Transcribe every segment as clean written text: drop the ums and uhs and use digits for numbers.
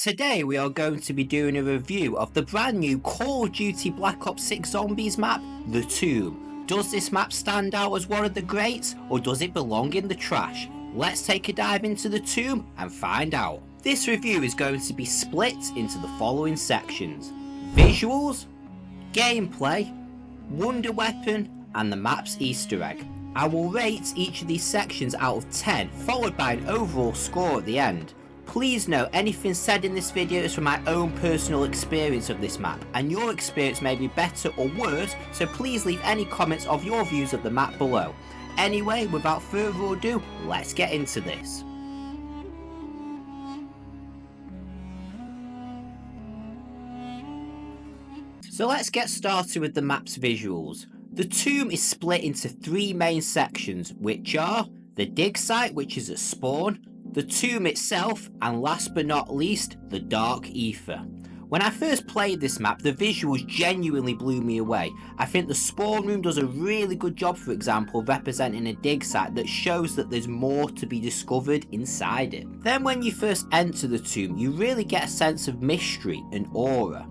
Today we are going to be doing a review of the brand new Call of Duty Black Ops 6 Zombies map, The Tomb. Does this map stand out as one of the greats, or does it belong in the trash? Let's take a dive into The Tomb and find out. This review is going to be split into the following sections: visuals, gameplay, wonder weapon, and the map's Easter egg. I will rate each of these sections out of 10, followed by an overall score at the end. Please note, anything said in this video is from my own personal experience of this map, and your experience may be better or worse, so please leave any comments of your views of the map below. Anyway, without further ado, let's get into this. So let's get started with the map's visuals. The Tomb is split into three main sections, which are the dig site, which is at spawn, the tomb itself, and last but not least, the Dark Aether. When I first played this map, the visuals genuinely blew me away. I think the spawn room does a really good job, for example, representing a dig site that shows that there's more to be discovered inside it. Then when you first enter the tomb, you really get a sense of mystery and aura.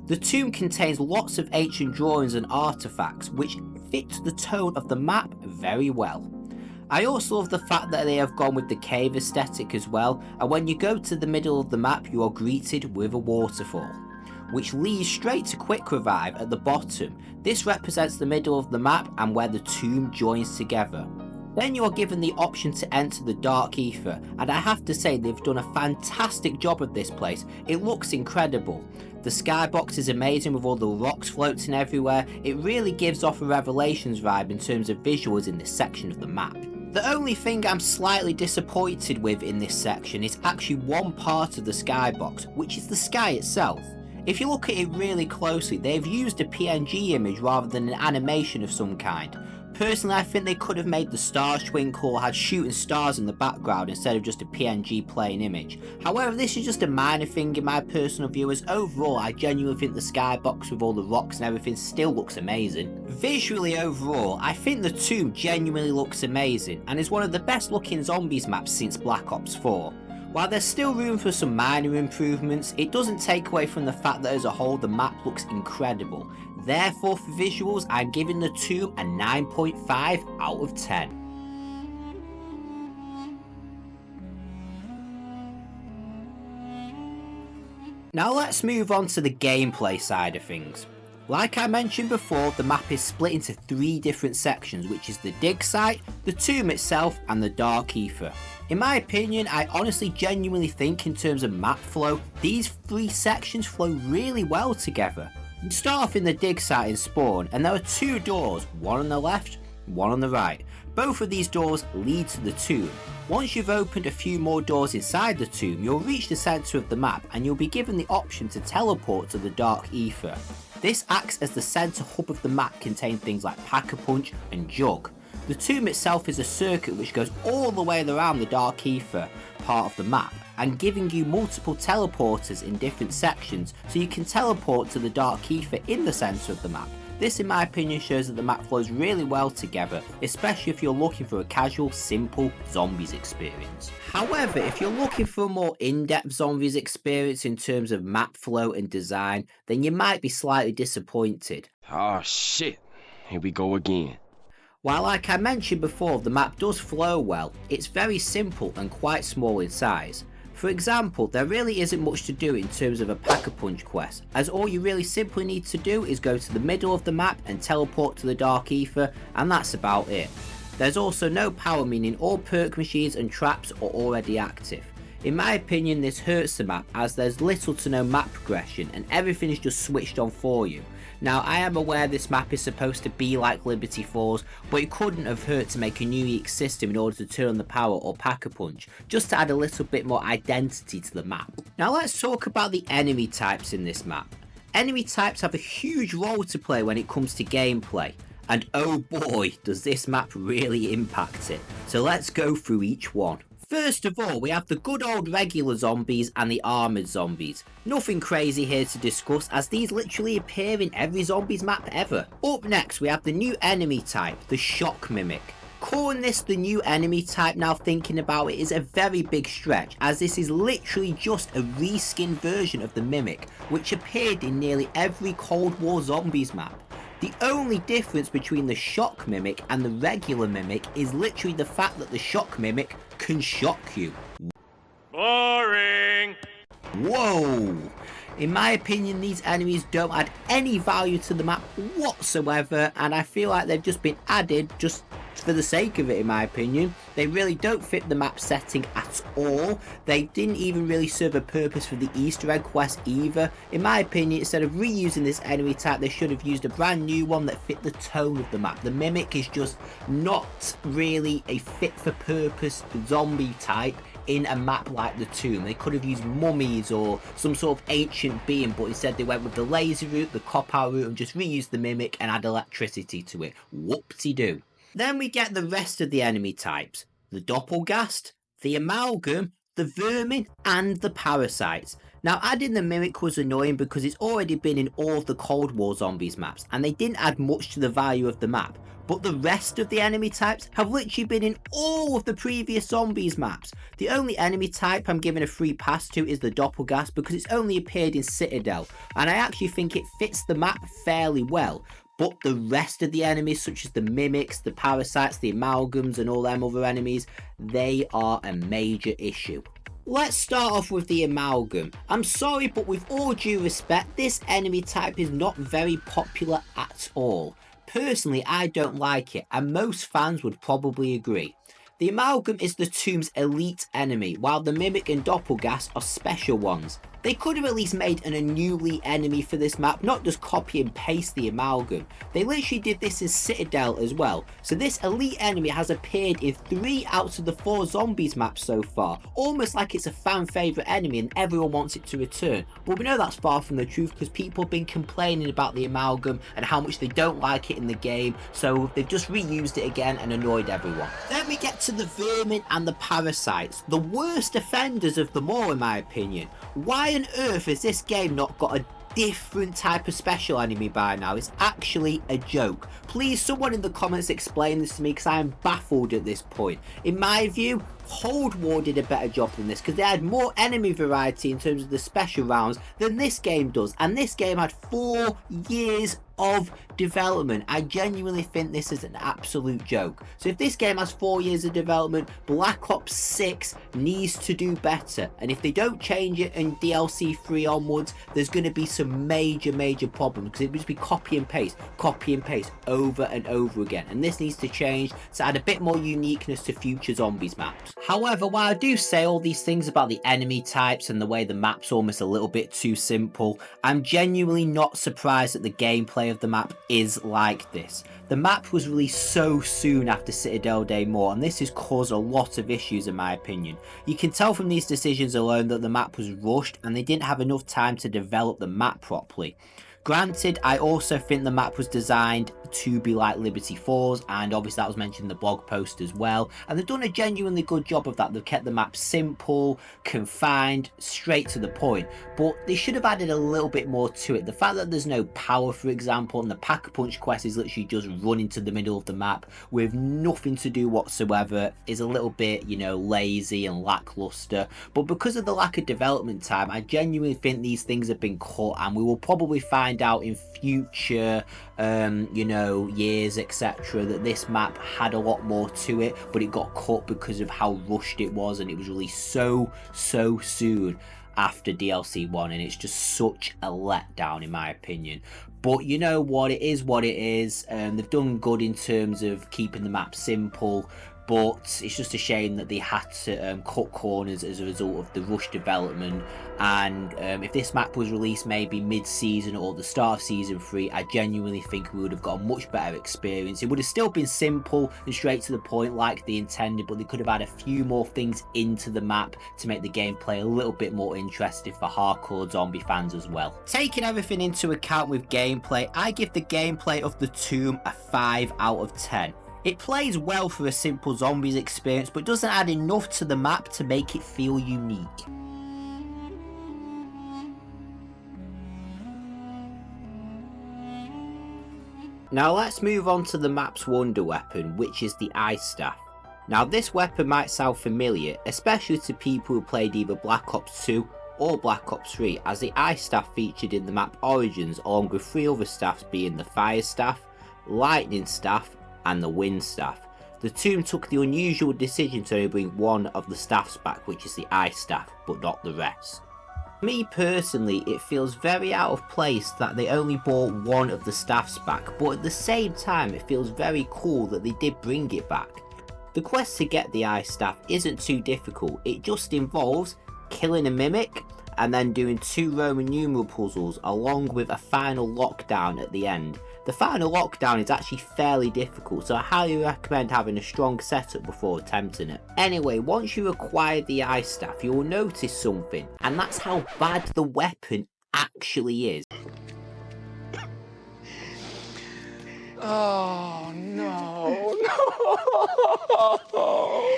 The tomb contains lots of ancient drawings and artifacts which fit the tone of the map very well. I also love the fact that they have gone with the cave aesthetic as well, and when you go to the middle of the map you are greeted with a waterfall, which leads straight to Quick Revive at the bottom. This represents the middle of the map and where the tomb joins together. Then you are given the option to enter the Dark Aether, and I have to say they've done a fantastic job of this place. It looks incredible. The skybox is amazing with all the rocks floating everywhere. It really gives off a Revelations vibe in terms of visuals in this section of the map. The only thing I'm slightly disappointed with in this section is actually one part of the skybox, which is the sky itself. If you look at it really closely, they've used a PNG image rather than an animation of some kind. Personally, I think they could have made the stars twinkle or had shooting stars in the background instead of just a PNG plain image. However, this is just a minor thing in my personal view, as overall I genuinely think the skybox with all the rocks and everything still looks amazing. Visually overall, I think the Tomb genuinely looks amazing and is one of the best looking zombies maps since Black Ops 4. While there's still room for some minor improvements, it doesn't take away from the fact that as a whole the map looks incredible. Therefore, for visuals, I'm giving the Tomb a 9.5 out of 10. Now let's move on to the gameplay side of things. Like I mentioned before, the map is split into three different sections, which is the dig site, the tomb itself, and the Dark Aether. In my opinion, I honestly genuinely think in terms of map flow, these three sections flow really well together. You start off in the dig site in spawn, and there are two doors, one on the left, one on the right. Both of these doors lead to the tomb. Once you've opened a few more doors inside the tomb, you'll reach the centre of the map and you'll be given the option to teleport to the Dark Aether. This acts as the centre hub of the map, containing things like Pack-a-Punch and Jug. The tomb itself is a circuit which goes all the way around the Dark Aether part of the map, and giving you multiple teleporters in different sections, so you can teleport to the Dark Aether in the centre of the map. This in my opinion shows that the map flows really well together, especially if you're looking for a casual, simple zombies experience. However, if you're looking for a more in-depth zombies experience in terms of map flow and design, then you might be slightly disappointed. Oh shit, here we go again. While like I mentioned before, the map does flow well, it's very simple and quite small in size. For example, there really isn't much to do in terms of a Pack-a-Punch quest, as all you really simply need to do is go to the middle of the map and teleport to the Dark Aether, and that's about it. There's also no power, meaning all perk machines and traps are already active. In my opinion, this hurts the map, as there's little to no map progression and everything is just switched on for you. Now, I am aware this map is supposed to be like Liberty Falls, but it couldn't have hurt to make a new unique system in order to turn on the power or Pack-a-Punch, just to add a little bit more identity to the map. Now let's talk about the enemy types in this map. Enemy types have a huge role to play when it comes to gameplay, and oh boy does this map really impact it. So let's go through each one. First of all, we have the good old regular zombies and the armoured zombies. Nothing crazy here to discuss, as these literally appear in every zombies map ever. Up next we have the new enemy type, the shock mimic. Calling this the new enemy type now thinking about it is a very big stretch, as this is literally just a reskinned version of the Mimic, which appeared in nearly every Cold War Zombies map. The only difference between the Shock Mimic and the regular Mimic is literally the fact that the Shock Mimic can shock you. Boring! Whoa! In my opinion, these enemies don't add any value to the map whatsoever, and I feel like they've just been added just for the sake of it, in my opinion. They really don't fit the map setting at all. They didn't even really serve a purpose for the Easter egg quest either. In my opinion, instead of reusing this enemy type, they should have used a brand new one that fit the tone of the map. The Mimic is just not really a fit for purpose zombie type in a map like the Tomb. They could have used mummies or some sort of ancient being, but instead they went with the laser route, the cop-out route, and just reused the Mimic and add electricity to it. Whoopsie-doo. Then we get the rest of the enemy types. The Doppelgast, the Amalgam, the Vermin, and the Parasites. Now, adding the Mimic was annoying because it's already been in all of the Cold War Zombies maps, and they didn't add much to the value of the map. But the rest of the enemy types have literally been in all of the previous Zombies maps. The only enemy type I'm giving a free pass to is the Doppelgast because it's only appeared in Citadel, and I actually think it fits the map fairly well. But the rest of the enemies, such as the Mimics, the Parasites, the Amalgams, and all them other enemies, they are a major issue. Let's start off with the Amalgam. I'm sorry, but with all due respect, this enemy type is not very popular at all. Personally, I don't like it, and most fans would probably agree. The Amalgam is the Tomb's elite enemy, while the Mimic and Doppelgast are special ones. They could have at least made a new elite enemy for this map, not just copy and paste the Amalgam. They literally did this in Citadel as well. So this elite enemy has appeared in 3 out of the 4 Zombies maps so far, almost like it's a fan favourite enemy and everyone wants it to return. But we know that's far from the truth because people have been complaining about the Amalgam and how much they don't like it in the game, so they've just reused it again and annoyed everyone. Then we get to the Vermin and the Parasites, the worst offenders of them all in my opinion. Why on earth has this game not got a different type of special enemy by now? It's actually a joke. Please, someone in the comments explain this to me because I am baffled at this point. In my view, Cold War did a better job than this because they had more enemy variety in terms of the special rounds than this game does, and this game had 4 years of development. I genuinely think this is an absolute joke. So if this game has 4 years of development, Black Ops 6 needs to do better, and if they don't change it in DLC 3 onwards, there's going to be some major problems because it would just be copy and paste over and over again, and this needs to change to add a bit more uniqueness to future Zombies maps. However, while I do say all these things about the enemy types and the way the map's almost a little bit too simple, I'm genuinely not surprised that the gameplay of the map is like this. The map was released so soon after Citadel Daymore, and this has caused a lot of issues in my opinion. You can tell from these decisions alone that the map was rushed and they didn't have enough time to develop the map properly. Granted, I also think the map was designed to be like Liberty Falls, and obviously that was mentioned in the blog post as well, and they've done a genuinely good job of that. They've kept the map simple, confined, straight to the point, but they should have added a little bit more to it. The fact that there's no power, for example, and the Pack-a-Punch quest is literally just run into the middle of the map with nothing to do whatsoever is a little bit, you know, lazy and lackluster. But because of the lack of development time, I genuinely think these things have been cut, and we will probably find out in future you know, years, etc., that this map had a lot more to it, but it got cut because of how rushed it was, and it was released so soon after DLC 1, and it's just such a letdown in my opinion. But you know what, it is what it is, and they've done good in terms of keeping the map simple, but it's just a shame that they had to cut corners as a result of the rush development. And if this map was released maybe mid-season or the start of season 3, I genuinely think we would have got a much better experience. It would have still been simple and straight to the point like they intended, but they could have had a few more things into the map to make the gameplay a little bit more interesting for hardcore zombie fans as well. Taking everything into account with gameplay, I give the gameplay of The Tomb a 5 out of 10. It plays well for a simple zombies experience, but doesn't add enough to the map to make it feel unique. Now let's move on to the map's wonder weapon, which is the Ice Staff. Now this weapon might sound familiar, especially to people who played either Black Ops 2 or Black Ops 3, as the Ice Staff featured in the map Origins along with 3 other staffs being the Fire Staff, Lightning Staff and the Wind Staff. The Tomb took the unusual decision to only bring one of the staffs back, which is the Ice Staff, but not the rest. Me personally, it feels very out of place that they only brought one of the staffs back, but at the same time it feels very cool that they did bring it back. The quest to get the Ice Staff isn't too difficult, it just involves killing a mimic and then doing 2 Roman numeral puzzles along with a final lockdown at the end. The final lockdown is actually fairly difficult, so I highly recommend having a strong setup before attempting it. Anyway, once you acquire the Ice Staff, you will notice something, and that's how bad the weapon actually is. Oh no, no, no.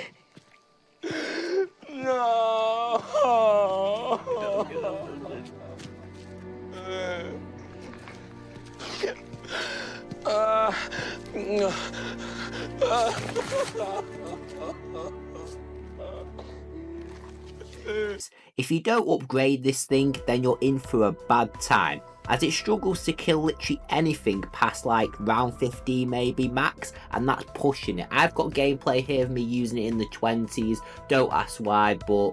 If you don't upgrade this thing, then you're in for a bad time, as it struggles to kill literally anything past like round 15 maybe max, and that's pushing it. I've got gameplay here of me using it in the 20s, don't ask why, but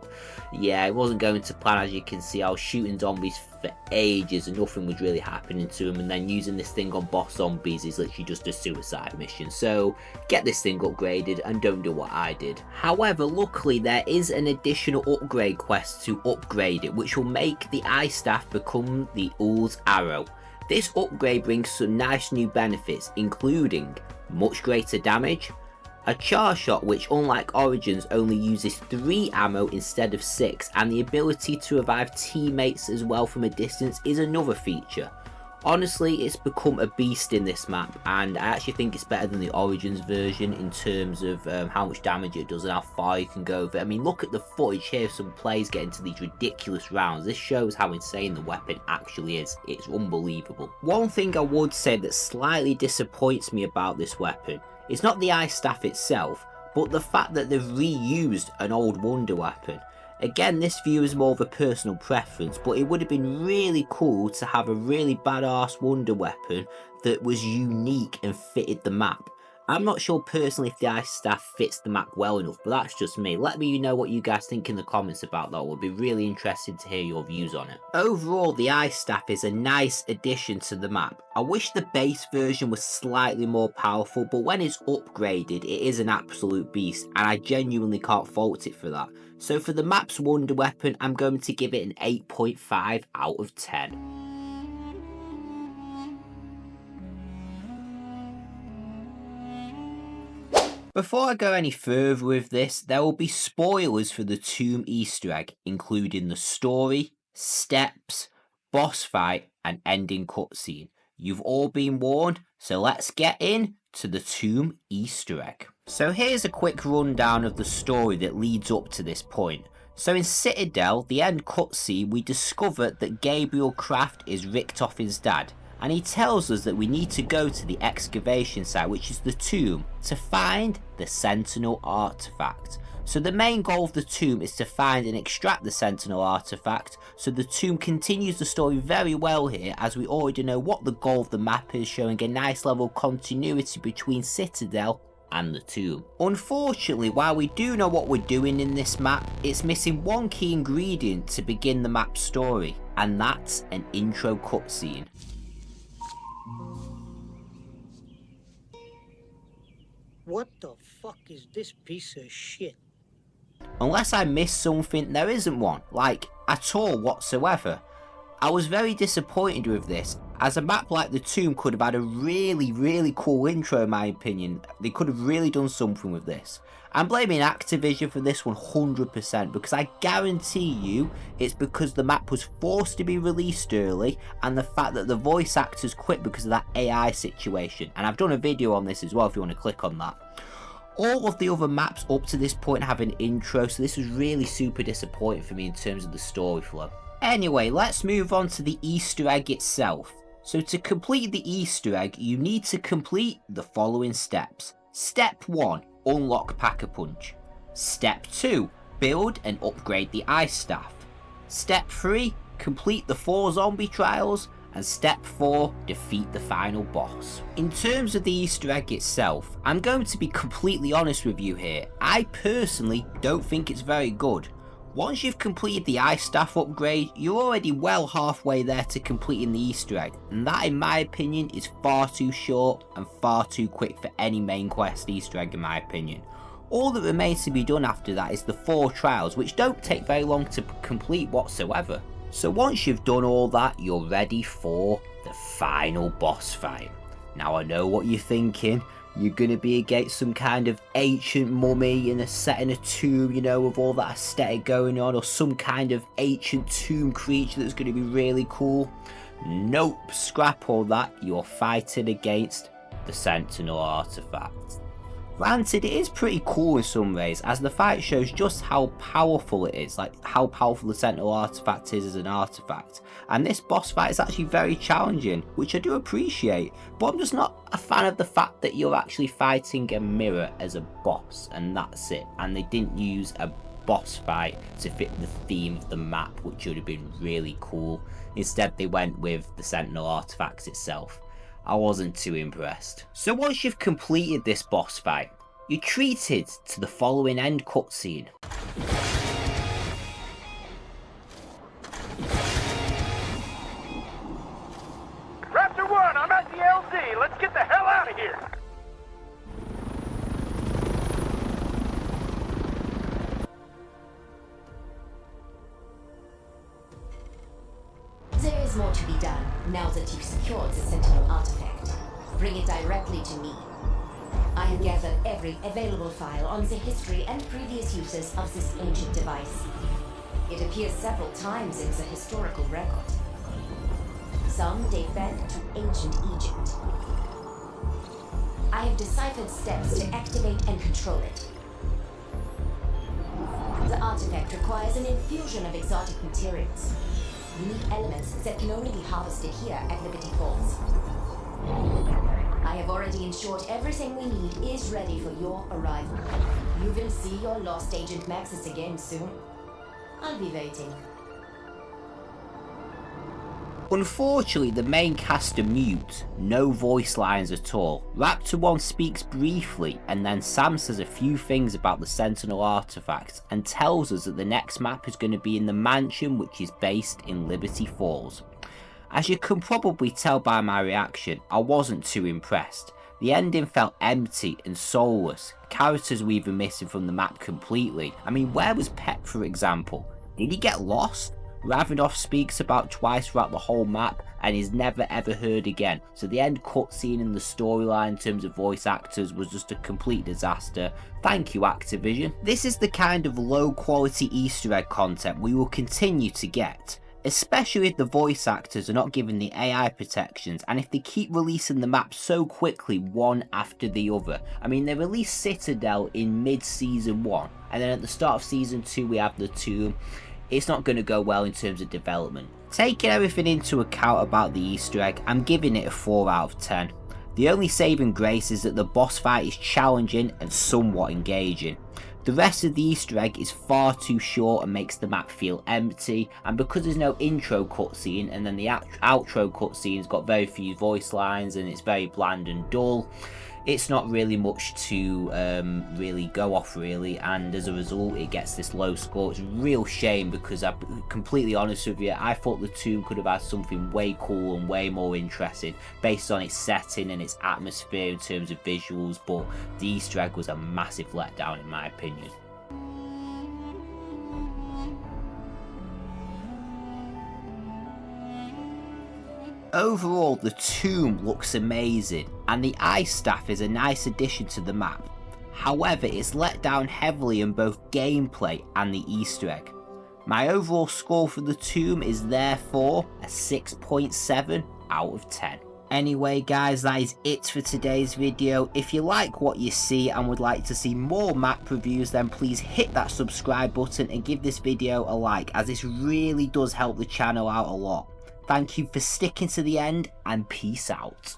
yeah, it wasn't going to plan. As you can see, I was shooting zombies for ages and nothing was really happening to them, and then using this thing on boss zombies is literally just a suicide mission. So get this thing upgraded and don't do what I did. However, luckily there is an additional upgrade quest to upgrade it, which will make the Ice Staff become the Ull's Arrow. This upgrade brings some nice new benefits, including much greater damage, a charge shot which unlike Origins only uses 3 ammo instead of 6, and the ability to revive teammates as well from a distance is another feature. Honestly, it's become a beast in this map, and I actually think it's better than the Origins version in terms of how much damage it does and how far you can go with it. I mean, look at the footage here of some players getting to these ridiculous rounds. This shows how insane the weapon actually is. It's unbelievable. One thing I would say that slightly disappoints me about this weapon is not the Ice Staff itself, but the fact that they've reused an old wonder weapon. Again, this view is more of a personal preference, but it would have been really cool to have a really badass wonder weapon that was unique and fitted the map. I'm not sure personally if the Ice Staff fits the map well enough, but that's just me. Let me know what you guys think in the comments about that. It would be really interesting to hear your views on it. Overall, the Ice Staff is a nice addition to the map. I wish the base version was slightly more powerful, but when it's upgraded, it is an absolute beast, and I genuinely can't fault it for that. So for the map's wonder weapon, I'm going to give it an 8.5 out of 10. Before I go any further with this, there will be spoilers for the Tomb Easter egg, including the story, steps, boss fight, and ending cutscene. You've all been warned, so let's get in to the Tomb Easter egg. So here's a quick rundown of the story that leads up to this point. So in Citadel, the end cutscene, we discover that Gabriel Kraft is Richtofer's dad, and he tells us that we need to go to the excavation site, which is the tomb, to find the Sentinel artifact. So the main goal of the tomb is to find and extract the Sentinel artifact, so the tomb continues the story very well here, as we already know what the goal of the map is, showing a nice level of continuity between Citadel and the tomb. Unfortunately, while we do know what we're doing in this map, it's missing one key ingredient to begin the map's story, and that's an intro cutscene. What the fuck is this piece of shit? Unless I missed something, there isn't one, like, at all whatsoever. I was very disappointed with this, as a map like the Tomb could have had a really cool intro in my opinion. They could have really done something with this. I'm blaming Activision for this 100%, because I guarantee you it's because the map was forced to be released early, and the fact that the voice actors quit because of that AI situation. And I've done a video on this as well if you want to click on that. All of the other maps up to this point have an intro, so this was really super disappointing for me in terms of the story flow. Anyway, let's move on to the Easter egg itself. So to complete the Easter egg, you need to complete the following steps. Step 1, unlock Pack-a-Punch. Step 2, build and upgrade the Ice Staff. Step 3, complete the 4 zombie trials. And step 4, defeat the final boss. In terms of the Easter egg itself, I'm going to be completely honest with you here. I personally don't think it's very good. Once you've completed the Ice Staff upgrade, you're already well halfway there to completing the Easter egg, and that in my opinion is far too short and far too quick for any main quest Easter egg in my opinion. All that remains to be done after that is the 4 trials, which don't take very long to complete whatsoever. So once you've done all that, you're ready for the final boss fight. Now I know what you're thinking. You're going to be against some kind of ancient mummy in a tomb, you know, with all that aesthetic going on, or some kind of ancient tomb creature that's going to be really cool. Nope, scrap all that. You're fighting against the Sentinel artifact. Granted, it is pretty cool in some ways, as the fight shows just how powerful it is, like how powerful the Sentinel artifact is as an artifact. And this boss fight is actually very challenging, which I do appreciate, but I'm just not a fan of the fact that you're actually fighting a mirror as a boss, and that's it. And they didn't use a boss fight to fit the theme of the map, which would have been really cool. Instead, they went with the Sentinel artifacts itself. I wasn't too impressed. So once you've completed this boss fight, you're treated to the following end cutscene. Raptor 1, I'm at the LZ. Let's get the hell out of here. There is more to be done, now that you've secured the Sentinel artifact. Bring it directly to me. I have gathered every available file on the history and previous uses of this ancient device. It appears several times in the historical record. Some date back to ancient Egypt. I have deciphered steps to activate and control it. The artifact requires an infusion of exotic materials. Unique elements that can only be harvested here at Liberty Falls. I have already ensured everything we need is ready for your arrival. You will see your lost Agent Maxis again soon. I'll be waiting. Unfortunately, the main cast are mute, no voice lines at all. Raptor 1 speaks briefly, and then Sam says a few things about the Sentinel artifact and tells us that the next map is going to be in the mansion, which is based in Liberty Falls. As you can probably tell by my reaction, I wasn't too impressed. The ending felt empty and soulless. Characters were even missing from the map completely. I mean, where was Pep, for example? Did he get lost? Ravenov speaks about twice throughout the whole map and is never ever heard again. So the end cutscene and the storyline in terms of voice actors was just a complete disaster. Thank you, Activision. This is the kind of low quality Easter egg content we will continue to get. Especially if the voice actors are not given the AI protections and if they keep releasing the map so quickly one after the other. I mean, they released Citadel in mid-season 1 and then at the start of season 2 we have the Tomb. It's not going to go well in terms of development. Taking everything into account about the Easter egg, I'm giving it a 4 out of 10. The only saving grace is that the boss fight is challenging and somewhat engaging. The rest of the Easter egg is far too short and makes the map feel empty, and because there's no intro cutscene and then the outro cutscene's got very few voice lines and it's very bland and dull, it's not really much to really go off really, and as a result it gets this low score. It's a real shame because I'm completely honest with you, I thought the Tomb could have had something way cool and way more interesting based on its setting and its atmosphere in terms of visuals, but the Easter egg was a massive letdown in my opinion. Overall, the Tomb looks amazing, and the Ice Staff is a nice addition to the map. However, it's let down heavily in both gameplay and the Easter egg. My overall score for the Tomb is therefore a 6.7 out of 10. Anyway guys, that is it for today's video. If you like what you see and would like to see more map reviews, then please hit that subscribe button and give this video a like, as this really does help the channel out a lot. Thank you for sticking to the end, and peace out.